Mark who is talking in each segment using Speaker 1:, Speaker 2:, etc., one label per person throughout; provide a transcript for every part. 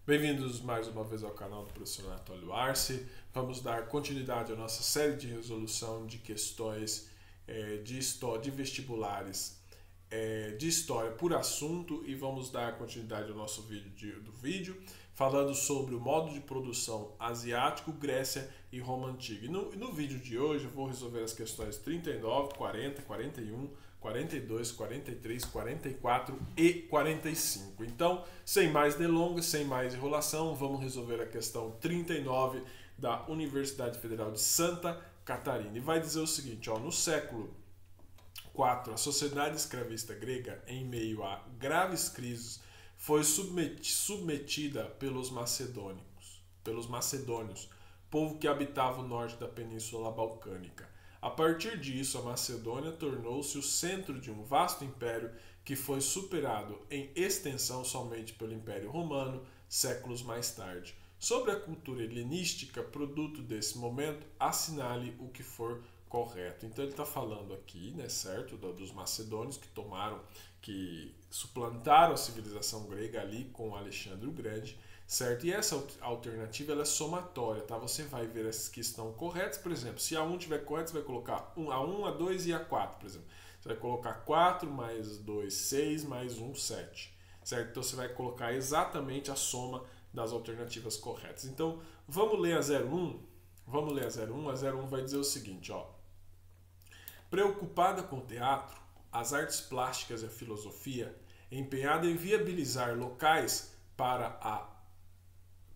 Speaker 1: Bem-vindos mais uma vez ao canal do professor Anatólio Arce. Vamos dar continuidade à nossa série de resolução de questões de vestibulares de história por assunto e vamos dar continuidade ao nosso vídeo falando sobre o modo de produção asiático, Grécia e Roma Antiga. E no vídeo de hoje eu vou resolver as questões 39, 40, 41, 42, 43, 44 e 45. Então, sem mais delongas, sem mais enrolação, vamos resolver a questão 39 da Universidade Federal de Santa Catarina. E vai dizer o seguinte, ó, no século IV, a sociedade escravista grega, em meio a graves crises, foi submetida pelos macedônios, povo que habitava o norte da Península Balcânica. A partir disso, a Macedônia tornou-se o centro de um vasto império que foi superado em extensão somente pelo Império Romano, séculos mais tarde. Sobre a cultura helenística, produto desse momento, assinale o que for correto. Então ele está falando aqui, né, certo, dos macedônios que suplantaram a civilização grega ali com Alexandre o Grande, certo? E essa alternativa ela é somatória, tá? Você vai ver as que estão corretas, por exemplo, se A1 estiver correto, você vai colocar A1, A2 e A4, por exemplo. Você vai colocar 4 mais 2, 6, mais 1, 7, certo? Então você vai colocar exatamente a soma das alternativas corretas. Então, vamos ler a 01? Vamos ler a 01? A 01 vai dizer o seguinte, ó. Preocupada com o teatro, as artes plásticas e a filosofia, empenhada em viabilizar locais para a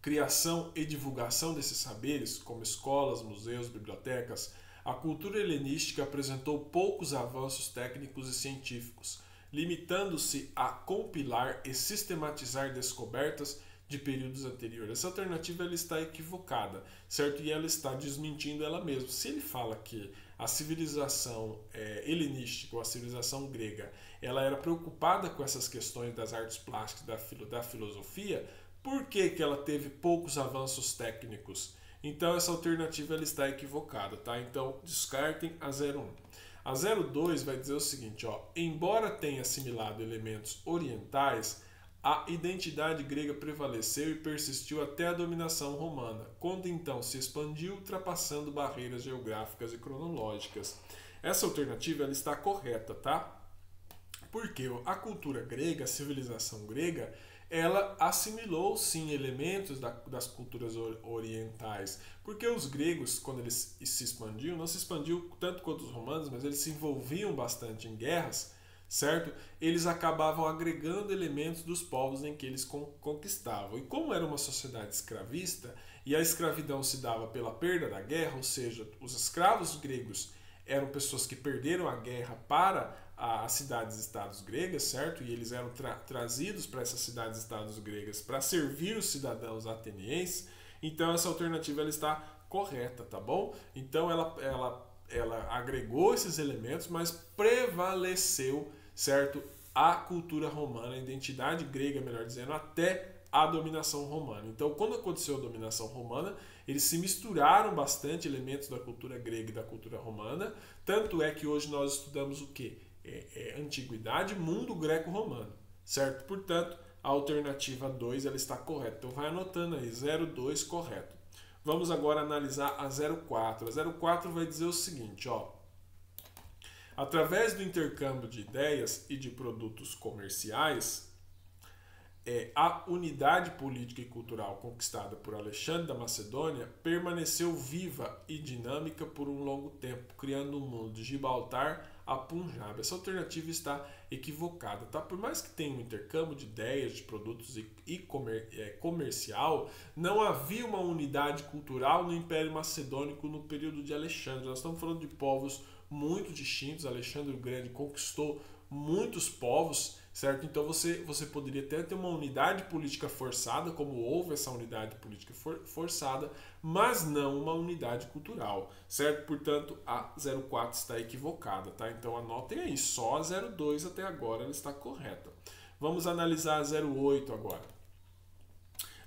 Speaker 1: criação e divulgação desses saberes, como escolas, museus, bibliotecas, a cultura helenística apresentou poucos avanços técnicos e científicos, limitando-se a compilar e sistematizar descobertas de períodos anteriores. Essa alternativa ela está equivocada, certo? E ela está desmentindo ela mesma. Se ele fala que a civilização helenística ou a civilização grega ela era preocupada com essas questões das artes plásticas, da filosofia, por que ela teve poucos avanços técnicos? Então essa alternativa ela está equivocada, tá? Então descartem a 01. A 02 vai dizer o seguinte, ó, embora tenha assimilado elementos orientais, a identidade grega prevaleceu e persistiu até a dominação romana, quando então se expandiu, ultrapassando barreiras geográficas e cronológicas. Essa alternativa ela está correta, tá? Porque a cultura grega, a civilização grega, ela assimilou sim elementos das culturas orientais, porque os gregos, quando eles se expandiam, não se expandiu tanto quanto os romanos, mas eles se envolviam bastante em guerras, certo? Eles acabavam agregando elementos dos povos em que eles conquistavam. E como era uma sociedade escravista, e a escravidão se dava pela perda da guerra, ou seja, os escravos gregos eram pessoas que perderam a guerra para as cidades-estados gregas, certo? E eles eram trazidos para essas cidades-estados gregas para servir os cidadãos atenienses. Então essa alternativa ela está correta, tá bom? Então ela agregou esses elementos, mas prevaleceu, certo, a cultura romana, a identidade grega, melhor dizendo, até a dominação romana. Então, quando aconteceu a dominação romana, eles se misturaram bastante elementos da cultura grega e da cultura romana, tanto é que hoje nós estudamos o quê? Antiguidade, mundo greco-romano, certo? Portanto, a alternativa 2 ela está correta. Então, vai anotando aí, 02 correto. Vamos agora analisar a 04. A 04 vai dizer o seguinte, ó. Através do intercâmbio de ideias e de produtos comerciais, a unidade política e cultural conquistada por Alexandre da Macedônia permaneceu viva e dinâmica por um longo tempo, criando um mundo de Gibraltar a Punjab. Essa alternativa está equivocada, tá? Por mais que tenha um intercâmbio de ideias, de produtos e comercial, não havia uma unidade cultural no Império Macedônico no período de Alexandre. Nós estamos falando de povos muito distintos. Alexandre o Grande conquistou muitos povos, certo? Então você poderia até ter uma unidade política forçada, como houve essa unidade política forçada, mas não uma unidade cultural, certo? Portanto, a 04 está equivocada, tá? Então anotem aí, só a 02 até agora ela está correta. Vamos analisar a 08 agora.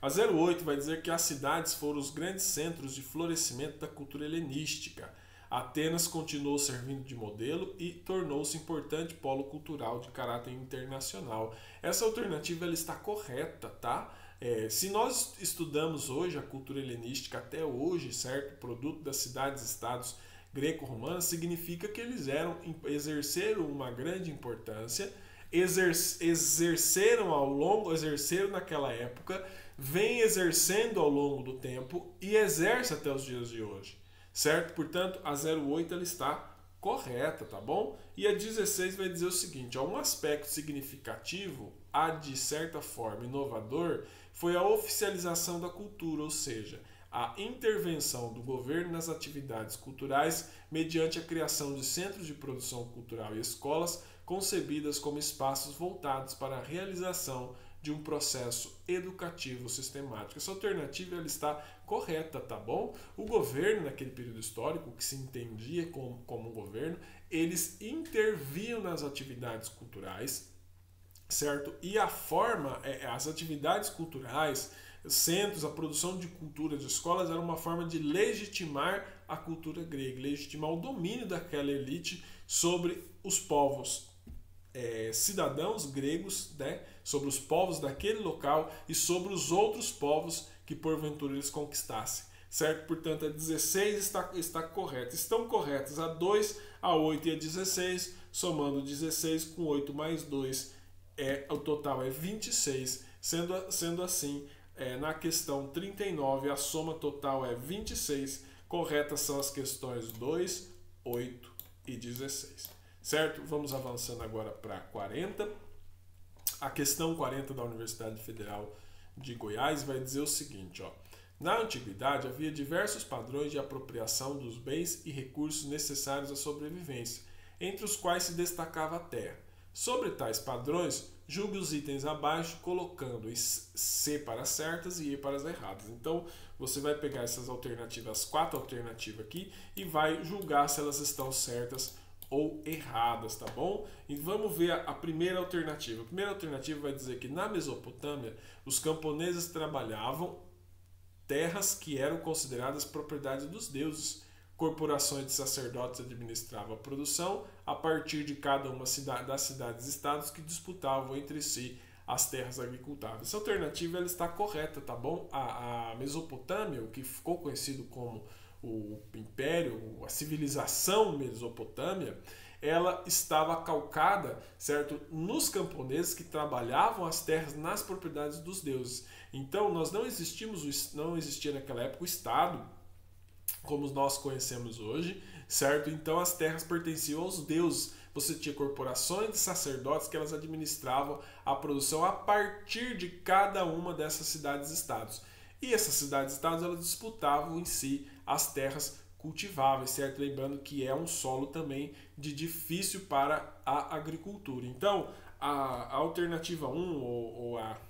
Speaker 1: A 08 vai dizer que as cidades foram os grandes centros de florescimento da cultura helenística. Atenas continuou servindo de modelo e tornou-se importante polo cultural de caráter internacional. Essa alternativa ela está correta, tá? Se nós estudamos hoje a cultura helenística até hoje, certo? Produto das cidades-estados greco-romanas, significa que eles exerceram uma grande importância, exerceram naquela época, vem exercendo ao longo do tempo e exerce até os dias de hoje, certo? Portanto, a 08 ela está correta, tá bom? E a 16 vai dizer o seguinte, um aspecto significativo, de certa forma inovador, foi a oficialização da cultura, ou seja, a intervenção do governo nas atividades culturais mediante a criação de centros de produção cultural e escolas concebidas como espaços voltados para a realização de um processo educativo sistemático. Essa alternativa ela está correta, tá bom? O governo, naquele período histórico, que se entendia como um governo, eles interviam nas atividades culturais, certo? E as atividades culturais, centros, a produção de cultura de escolas era uma forma de legitimar a cultura grega, legitimar o domínio daquela elite sobre os povos cidadãos gregos, né, sobre os povos daquele local e sobre os outros povos que porventura eles conquistassem, certo? Portanto, a 16 está correta. Estão corretas a 2, a 8 e a 16, somando 16 com 8 mais 2, o total é 26, sendo assim, na questão 39, a soma total é 26, corretas são as questões 2, 8 e 16. Certo? Vamos avançando agora para 40. A questão 40 da Universidade Federal de Goiás vai dizer o seguinte, ó. Na antiguidade havia diversos padrões de apropriação dos bens e recursos necessários à sobrevivência, entre os quais se destacava a terra. Sobre tais padrões, julgue os itens abaixo, colocando C para as certas e E para as erradas. Então, você vai pegar essas alternativas, 4 alternativas aqui, e vai julgar se elas estão certas ou erradas, tá bom? E vamos ver a primeira alternativa. A primeira alternativa vai dizer que na Mesopotâmia os camponeses trabalhavam terras que eram consideradas propriedade dos deuses. Corporações de sacerdotes administravam a produção a partir de cada uma das cidades-estados que disputavam entre si as terras agricultáveis. Essa alternativa ela está correta, tá bom? A Mesopotâmia, o que ficou conhecido como o império, a civilização mesopotâmia, ela estava calcada, certo, nos camponeses que trabalhavam as terras nas propriedades dos deuses. Então, não existia naquela época o Estado como nós conhecemos hoje, certo? Então, as terras pertenciam aos deuses. Você tinha corporações de sacerdotes que elas administravam a produção a partir de cada uma dessas cidades-estados. E essas cidades-estados elas disputavam em si as terras cultiváveis, certo? Lembrando que é um solo também de difícil para a agricultura. Então, a alternativa 1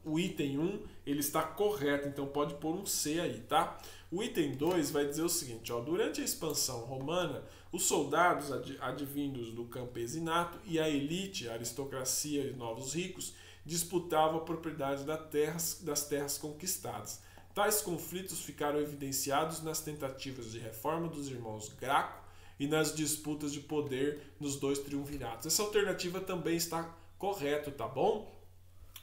Speaker 1: o item 1 ele está correto, então pode pôr um C aí, tá? O item 2 vai dizer o seguinte, ó, durante a expansão romana, os soldados advindos do campesinato e a elite, a aristocracia e novos ricos disputavam a propriedade das terras conquistadas. Tais conflitos ficaram evidenciados nas tentativas de reforma dos irmãos Graco e nas disputas de poder nos dois triunviratos. Essa alternativa também está correta, tá bom?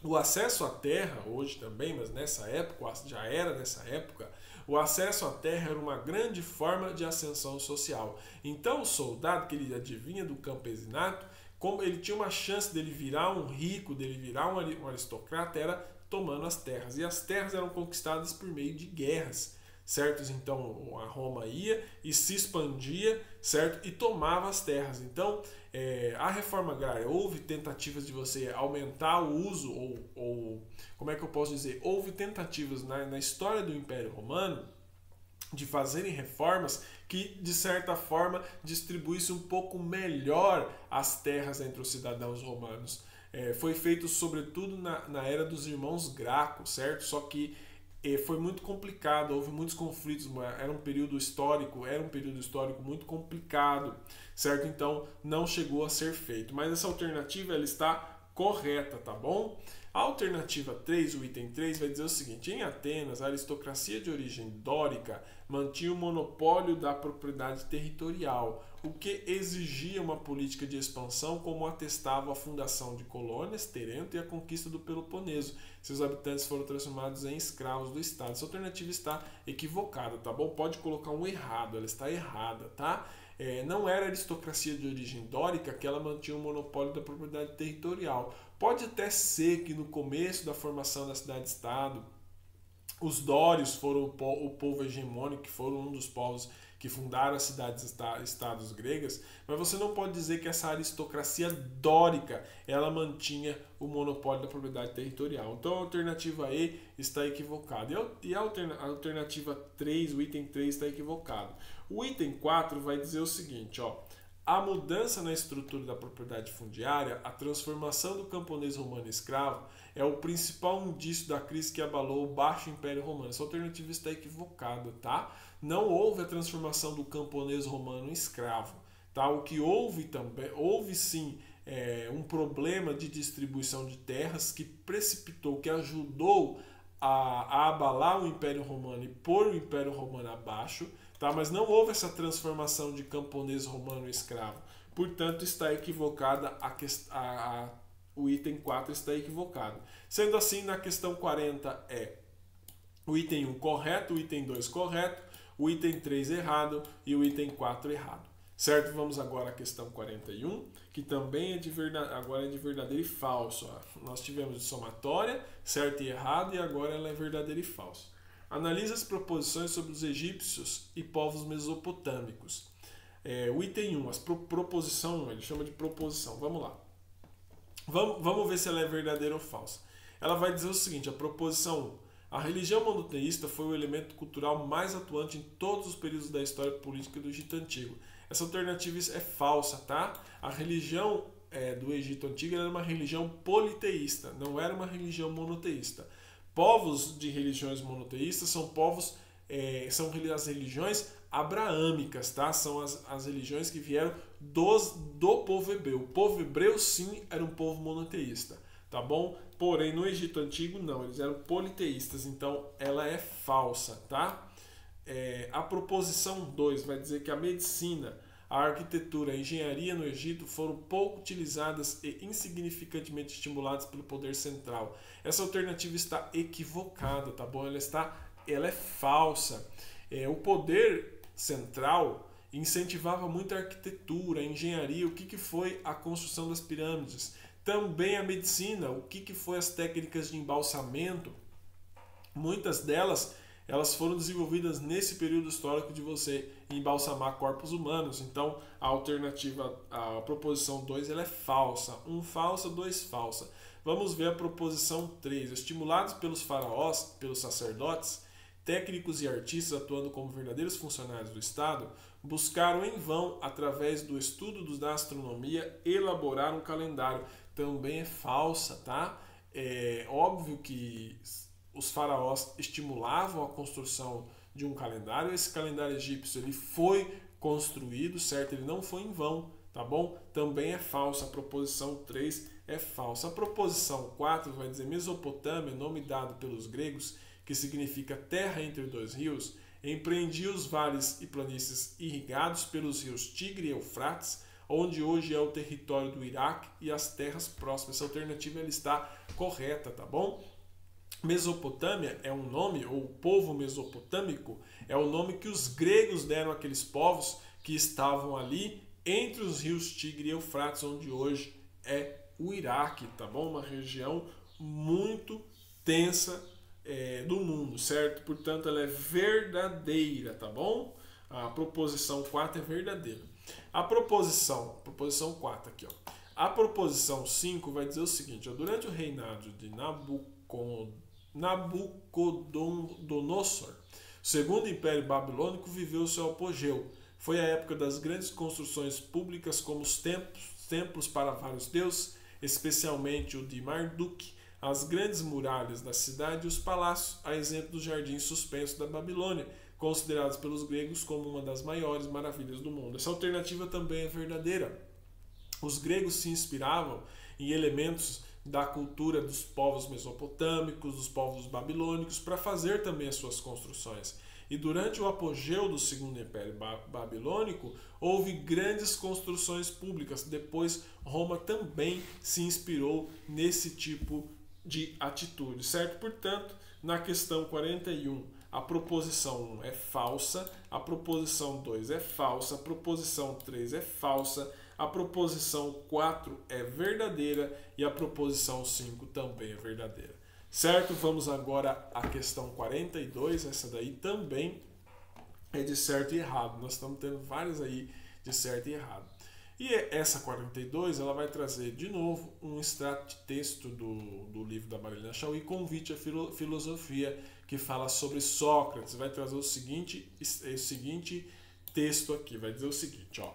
Speaker 1: O acesso à terra, hoje também, mas nessa época, já era nessa época, o acesso à terra era uma grande forma de ascensão social. Então o soldado que ele adivinha do campesinato, como ele tinha uma chance dele virar um rico, dele virar um aristocrata, era tomando as terras. E as terras eram conquistadas por meio de guerras, certo? Então a Roma ia e se expandia, certo? E tomava as terras. Então a reforma agrária, houve tentativas de você aumentar o uso, ou como é que eu posso dizer? Houve tentativas na história do Império Romano de fazerem reformas que, de certa forma, distribuíssem um pouco melhor as terras entre os cidadãos romanos. Foi feito sobretudo na era dos irmãos Graco, certo? Só que foi muito complicado, houve muitos conflitos, era um período histórico muito complicado, certo? Então não chegou a ser feito. Mas essa alternativa ela está correta, tá bom? A alternativa 3, o item 3, vai dizer o seguinte: em Atenas, a aristocracia de origem dórica mantinha o monopólio da propriedade territorial, o que exigia uma política de expansão, como atestava a fundação de colônias, Terento, e a conquista do Peloponeso. Seus habitantes foram transformados em escravos do Estado. Essa alternativa está equivocada, tá bom? Pode colocar um errado, ela está errada, tá? Não era a aristocracia de origem dórica que ela mantinha o monopólio da propriedade territorial. Pode até ser que no começo da formação da cidade-estado, os dórios foram o povo hegemônico, que foram um dos povos que fundaram as cidades-estados gregas, mas você não pode dizer que essa aristocracia dórica ela mantinha o monopólio da propriedade territorial. Então a alternativa E está equivocada. E a alternativa 3, o item 3, está equivocado. O item 4 vai dizer o seguinte, ó: a mudança na estrutura da propriedade fundiária, a transformação do camponês romano em escravo, é o principal indício da crise que abalou o Baixo Império Romano. Essa alternativa está equivocada, tá? Não houve a transformação do camponês romano em escravo, tá? O que houve também, houve sim um problema de distribuição de terras que precipitou, que ajudou a abalar o Império Romano e pôr o Império Romano abaixo, tá? Mas não houve essa transformação de camponês romano em escravo. Portanto, está equivocada o item 4 está equivocado. Sendo assim, na questão 40 é o item 1 correto, o item 2 correto, o item 3 errado e o item 4 errado. Certo? Vamos agora à questão 41, que também agora é de verdadeiro e falso. Ó. Nós tivemos de somatória, certo e errado, e agora ela é verdadeiro e falso. Analisa as proposições sobre os egípcios e povos mesopotâmicos. O item 1, proposição 1, ele chama de proposição. Vamos lá. Vamos ver se ela é verdadeira ou falsa. Ela vai dizer o seguinte, a proposição 1. A religião monoteísta foi o elemento cultural mais atuante em todos os períodos da história política do Egito Antigo. Essa alternativa é falsa, tá? A religião do Egito Antigo era uma religião politeísta, não era uma religião monoteísta. Povos de religiões monoteístas são povos, são as religiões abraâmicas, tá? São as religiões que vieram do povo hebreu. O povo hebreu, sim, era um povo monoteísta, tá bom? Porém, no Egito Antigo, não, eles eram politeístas, então ela é falsa, tá? A proposição 2 vai dizer que a medicina, a arquitetura e a engenharia no Egito foram pouco utilizadas e insignificantemente estimuladas pelo poder central. Essa alternativa está equivocada, tá bom? Ela é falsa. O poder central incentivava muito a arquitetura, a engenharia, o que foi a construção das pirâmides. Também a medicina, o que foi as técnicas de embalsamento. Muitas delas elas foram desenvolvidas nesse período histórico de você embalsamar corpos humanos. Então, a proposição 2 ela é falsa. 1 falsa, 2 falsa. Vamos ver a proposição 3. Estimulados pelos faraós, pelos sacerdotes, técnicos e artistas atuando como verdadeiros funcionários do Estado, buscaram em vão, através do estudo da astronomia, elaborar um calendário. Também é falsa, tá? É óbvio que os faraós estimulavam a construção de um calendário. Esse calendário egípcio ele foi construído, certo? Ele não foi em vão, tá bom? Também é falsa. A proposição 3 é falsa. A proposição 4 vai dizer Mesopotâmia, nome dado pelos gregos, que significa terra entre dois rios, empreendia os vales e planícies irrigados pelos rios Tigre e Eufrates, onde hoje é o território do Iraque e as terras próximas. Essa alternativa ela está correta, tá bom? Mesopotâmia é um nome, ou o povo mesopotâmico, é o nome que os gregos deram àqueles povos que estavam ali entre os rios Tigre e Eufrates, onde hoje é o Iraque, tá bom? Uma região muito tensa do mundo, certo? Portanto, ela é verdadeira, tá bom? A proposição 4 é verdadeira. A proposição 4 aqui, ó. A proposição 5 vai dizer o seguinte, ó, durante o reinado de Nabucodonosor, o segundo império babilônico viveu seu apogeu. Foi a época das grandes construções públicas, como os templos para vários deuses, especialmente o de Marduk, as grandes muralhas da cidade e os palácios, a exemplo dos jardins suspensos da Babilônia, considerados pelos gregos como uma das maiores maravilhas do mundo. Essa alternativa também é verdadeira. Os gregos se inspiravam em elementos da cultura dos povos mesopotâmicos, dos povos babilônicos, para fazer também as suas construções. E durante o apogeu do Segundo Império Babilônico, houve grandes construções públicas. Depois, Roma também se inspirou nesse tipo de atitude, certo? Portanto, na questão 41, a proposição 1 é falsa, a proposição 2 é falsa, a proposição 3 é falsa, a proposição 4 é verdadeira e a proposição 5 também é verdadeira. Certo? Vamos agora à questão 42, essa daí também é de certo e errado. Nós estamos tendo várias aí de certo e errado. E essa 42, ela vai trazer de novo um extrato de texto do livro da Marilena Chauí, Convite à Filosofia, que fala sobre Sócrates. Vai trazer o seguinte texto aqui, vai dizer o seguinte, ó.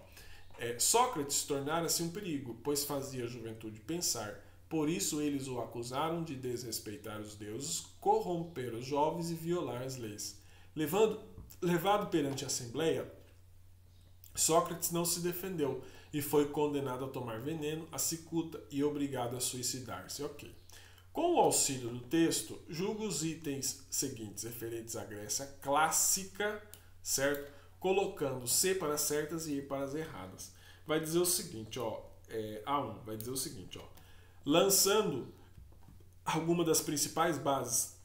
Speaker 1: Sócrates tornara-se um perigo, pois fazia a juventude pensar. Por isso eles o acusaram de desrespeitar os deuses, corromper os jovens e violar as leis. Levado perante a Assembleia, Sócrates não se defendeu e foi condenado a tomar veneno, a cicuta e obrigado a suicidar-se. Ok. Com o auxílio do texto, julga os itens seguintes referentes à Grécia clássica, certo? Colocando C para as certas e I para as erradas. Vai dizer o seguinte, ó, A1, vai dizer o seguinte, ó. Lançando alguma das principais bases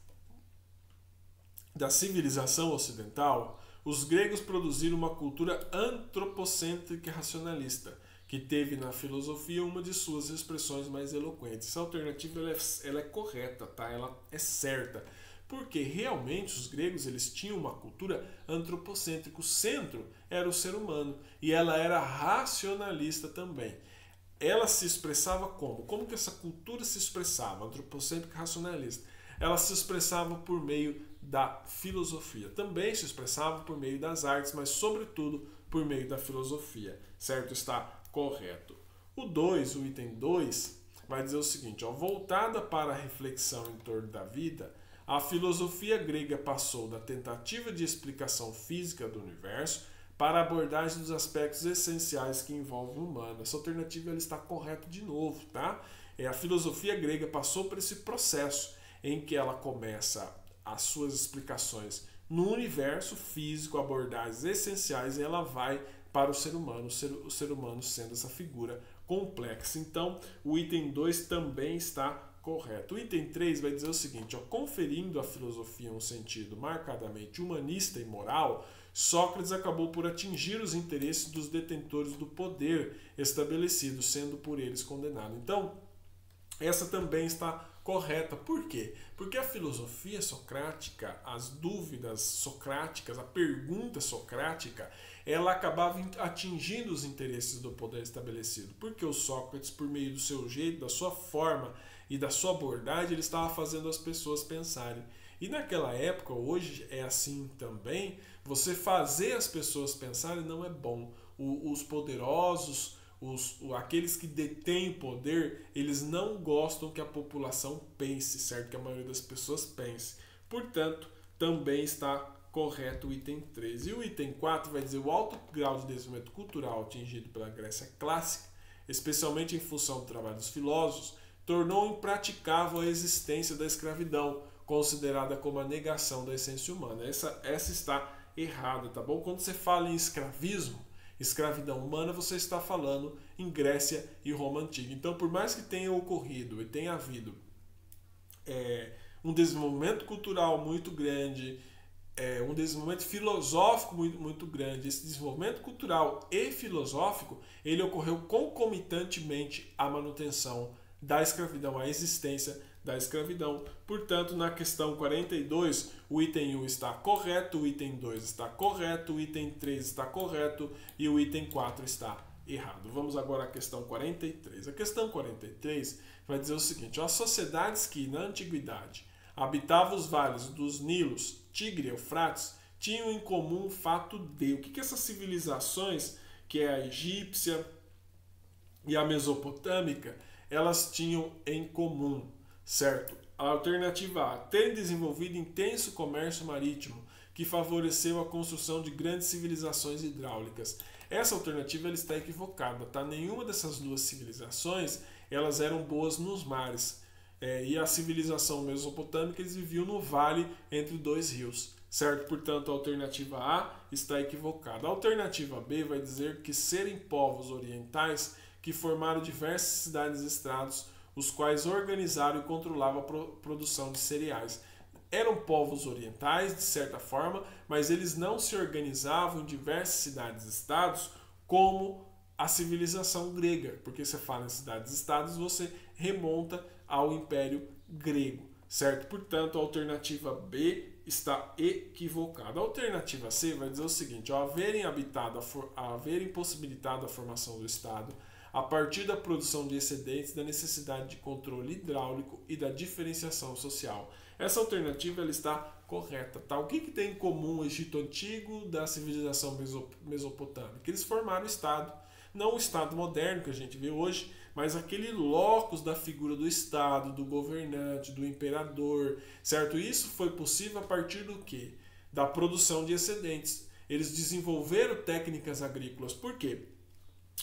Speaker 1: da civilização ocidental, os gregos produziram uma cultura antropocêntrica e racionalista, que teve na filosofia uma de suas expressões mais eloquentes. Essa alternativa ela é correta, tá? Ela é certa, porque realmente os gregos eles tinham uma cultura antropocêntrica. O centro era o ser humano e ela era racionalista também. Ela se expressava como? Como que essa cultura se expressava? Antropocêntrica e racionalista. Ela se expressava por meio da filosofia. Também se expressava por meio das artes, mas sobretudo por meio da filosofia. Certo? Está correto. O 2, o item 2, vai dizer o seguinte, ó, voltada para a reflexão em torno da vida, a filosofia grega passou da tentativa de explicação física do universo para a abordagem dos aspectos essenciais que envolvem o humano. Essa alternativa ela está correta de novo, tá? A filosofia grega passou por esse processo em que ela começa as suas explicações no universo físico, abordagens essenciais, e ela vai para o ser humano, o ser humano sendo essa figura complexa. Então, o item 2 também está correto. O item 3 vai dizer o seguinte, ó, conferindo à filosofia um sentido marcadamente humanista e moral, Sócrates acabou por atingir os interesses dos detentores do poder estabelecido, sendo por eles condenado. Então, essa também está correta. Por quê? Porque a filosofia socrática, as dúvidas socráticas, a pergunta socrática, ela acabava atingindo os interesses do poder estabelecido. Porque o Sócrates, por meio do seu jeito, da sua forma e da sua abordagem, ele estava fazendo as pessoas pensarem. E naquela época, hoje é assim também, você fazer as pessoas pensarem não é bom. Os poderosos, aqueles que detêm poder, eles não gostam que a população pense, certo? Que a maioria das pessoas pense. Portanto, também está correto o item 3. E o item 4 vai dizer o alto grau de desenvolvimento cultural atingido pela Grécia clássica, especialmente em função do trabalho dos filósofos, tornou impraticável a existência da escravidão, considerada como a negação da essência humana. Essa está errada, tá bom? Quando você fala em escravismo, escravidão humana, você está falando em Grécia e Roma antiga. Então, por mais que tenha ocorrido e tenha havido um desenvolvimento cultural muito grande, um desenvolvimento filosófico muito grande, esse desenvolvimento cultural e filosófico, ele ocorreu concomitantemente à manutenção da escravidão, à existência da escravidão. Portanto, na questão 42, o item 1 está correto, o item 2 está correto, o item 3 está correto e o item 4 está errado. Vamos agora à questão 43. A questão 43 vai dizer o seguinte, as sociedades que, na antiguidade, habitavam os vales dos Nilos, Tigre e Eufrates, tinham em comum o fato de... O que essas civilizações, que é a egípcia e a mesopotâmica, elas tinham em comum, certo? A alternativa A, ter desenvolvido intenso comércio marítimo que favoreceu a construção de grandes civilizações hidráulicas. Essa alternativa ela está equivocada, tá? Nenhuma dessas duas civilizações elas eram boas nos mares. E a civilização mesopotâmica, eles viviam no vale entre dois rios, certo? Portanto, a alternativa A está equivocada. A alternativa B vai dizer que serem povos orientais que formaram diversas cidades-estados, os quais organizaram e controlavam a produção de cereais. Eram povos orientais, de certa forma, mas eles não se organizavam em diversas cidades-estados como a civilização grega, porque você fala em cidades-estados, você remonta ao Império Grego, certo? Portanto, a alternativa B está equivocada. A alternativa C vai dizer o seguinte: ao haverem possibilitado a formação do Estado a partir da produção de excedentes, da necessidade de controle hidráulico e da diferenciação social. Essa alternativa ela está correta. Tá? O que tem em comum o Egito Antigo da civilização mesopotâmica? Eles formaram o Estado. Não o Estado moderno que a gente vê hoje, mas aquele locus da figura do Estado, do governante, do imperador, certo? Isso foi possível a partir do quê? Da produção de excedentes. Eles desenvolveram técnicas agrícolas. Por quê?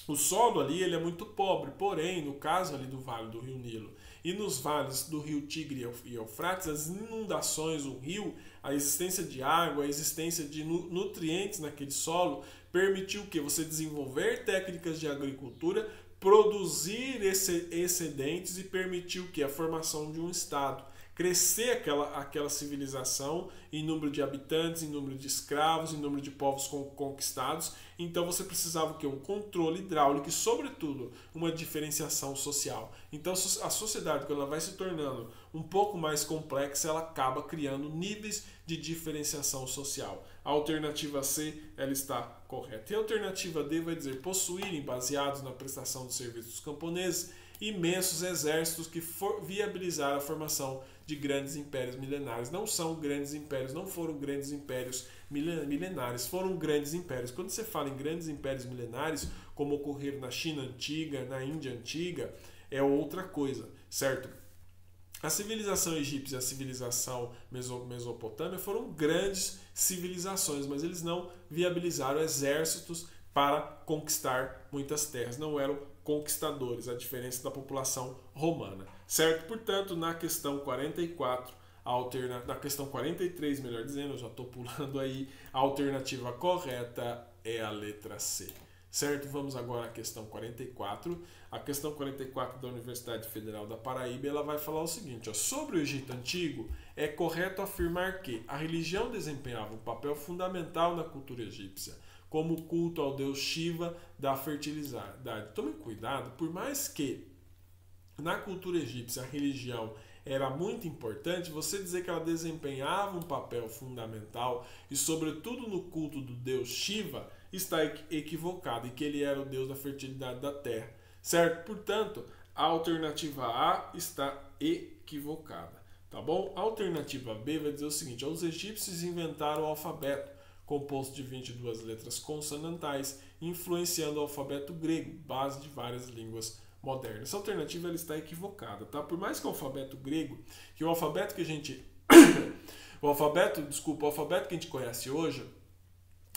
Speaker 1: O solo ali ele é muito pobre, porém, no caso ali do Vale do Rio Nilo e nos vales do Rio Tigre e Eufrates, as inundações, o rio, a existência de água, a existência de nutrientes naquele solo, permitiu que você desenvolver técnicas de agricultura, produzir excedentes e permitiu que a formação de um estado, crescer aquela civilização em número de habitantes, em número de escravos, em número de povos conquistados. Então você precisava que um controle hidráulico e, sobretudo, uma diferenciação social. Então a sociedade, quando ela vai se tornando um pouco mais complexa, ela acaba criando níveis de diferenciação social. A alternativa C ela está correta. E a alternativa D vai dizer possuírem, baseados na prestação de serviços dos camponeses, imensos exércitos que viabilizaram a formação de grandes impérios milenares. Não são grandes impérios, não foram grandes impérios milenares, foram grandes impérios. Quando você fala em grandes impérios milenares, como ocorreram na China antiga, na Índia antiga, é outra coisa, certo? A civilização egípcia e a civilização mesopotâmica foram grandes civilizações, mas eles não viabilizaram exércitos para conquistar muitas terras, não eram conquistadores, a diferença da população romana, certo? Portanto, na questão 44, na questão 43, melhor dizendo, eu já estou pulando aí, a alternativa correta é a letra C, certo? Vamos agora à questão 44. A questão 44 da Universidade Federal da Paraíba, ela vai falar o seguinte, ó, sobre o Egito Antigo, é correto afirmar que a religião desempenhava um papel fundamental na cultura egípcia, como o culto ao deus Shiva da fertilidade. Tome cuidado, por mais que na cultura egípcia a religião era muito importante, você dizer que ela desempenhava um papel fundamental e sobretudo no culto do deus Shiva está equivocado, e que ele era o deus da fertilidade da terra, certo? Portanto, a alternativa A está equivocada, tá bom? A alternativa B vai dizer o seguinte, os egípcios inventaram o alfabeto, composto de 22 letras consonantais, influenciando o alfabeto grego, base de várias línguas modernas. Essa alternativa ela está equivocada, tá? Por mais que o alfabeto grego, que o alfabeto que a gente o alfabeto que a gente conhece hoje,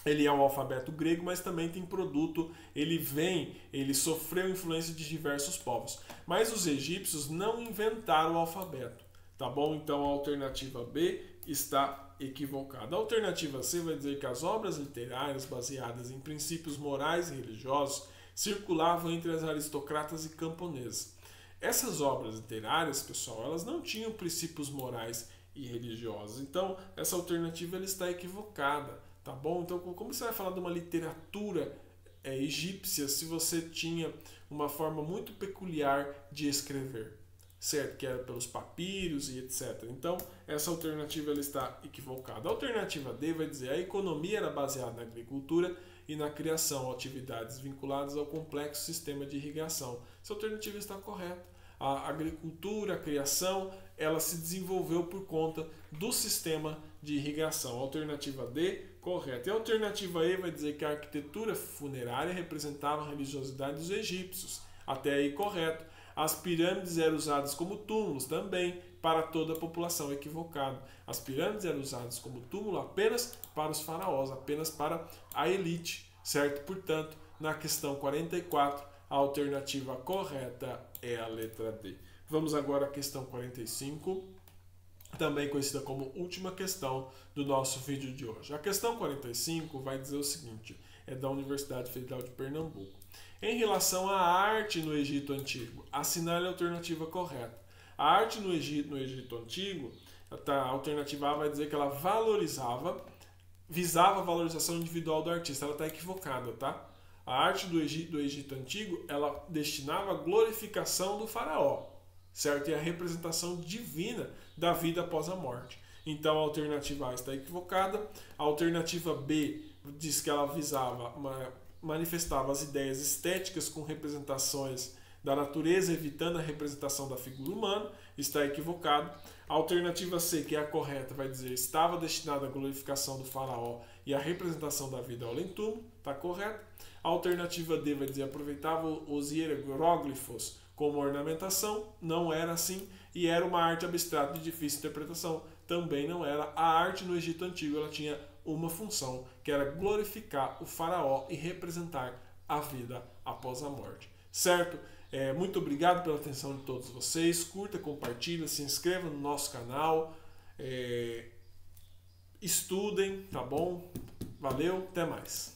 Speaker 1: ele é um alfabeto grego, mas também tem produto, ele sofreu influência de diversos povos. Mas os egípcios não inventaram o alfabeto, tá bom? Então a alternativa B está equivocada. A alternativa C vai dizer que as obras literárias baseadas em princípios morais e religiosos circulavam entre as aristocratas e camponeses. Essas obras literárias, pessoal, elas não tinham princípios morais e religiosos. Então, essa alternativa ela está equivocada, tá bom? Então, como você vai falar de uma literatura egípcia se você tinha uma forma muito peculiar de escrever? Certo, que era pelos papiros e etc. Então, essa alternativa ela está equivocada. A alternativa D vai dizer que a economia era baseada na agricultura e na criação, atividades vinculadas ao complexo sistema de irrigação. Essa alternativa está correta. A agricultura, a criação, ela se desenvolveu por conta do sistema de irrigação. A alternativa D, correta. E a alternativa E vai dizer que a arquitetura funerária representava a religiosidade dos egípcios. Até aí, correto. As pirâmides eram usadas como túmulos também para toda a população, equivocado. As pirâmides eram usadas como túmulo apenas para os faraós, apenas para a elite, certo? Portanto, na questão 44, a alternativa correta é a letra D. Vamos agora à questão 45, também conhecida como última questão do nosso vídeo de hoje. A questão 45 vai dizer o seguinte, é da Universidade Federal de Pernambuco. Em relação à arte no Egito Antigo, assinale a alternativa correta. A arte no Egito Antigo, a alternativa A vai dizer que ela visava a valorização individual do artista. Ela está equivocada, tá? A arte do Egito Antigo, ela destinava a glorificação do faraó, certo? E a representação divina da vida após a morte. Então a alternativa A está equivocada. A alternativa B diz que ela manifestava as ideias estéticas com representações da natureza, evitando a representação da figura humana, está equivocado. A alternativa C, que é a correta, vai dizer estava destinada à glorificação do faraó e à representação da vida ao além-túmulo, está correto. A alternativa D vai dizer aproveitava os hieróglifos como ornamentação, não era assim, e era uma arte abstrata de difícil interpretação, também não era. A arte no Egito Antigo ela tinha uma função, que era glorificar o faraó e representar a vida após a morte. Certo? Muito obrigado pela atenção de todos vocês. Curta, compartilha, se inscreva no nosso canal. Estudem, tá bom? Valeu, até mais.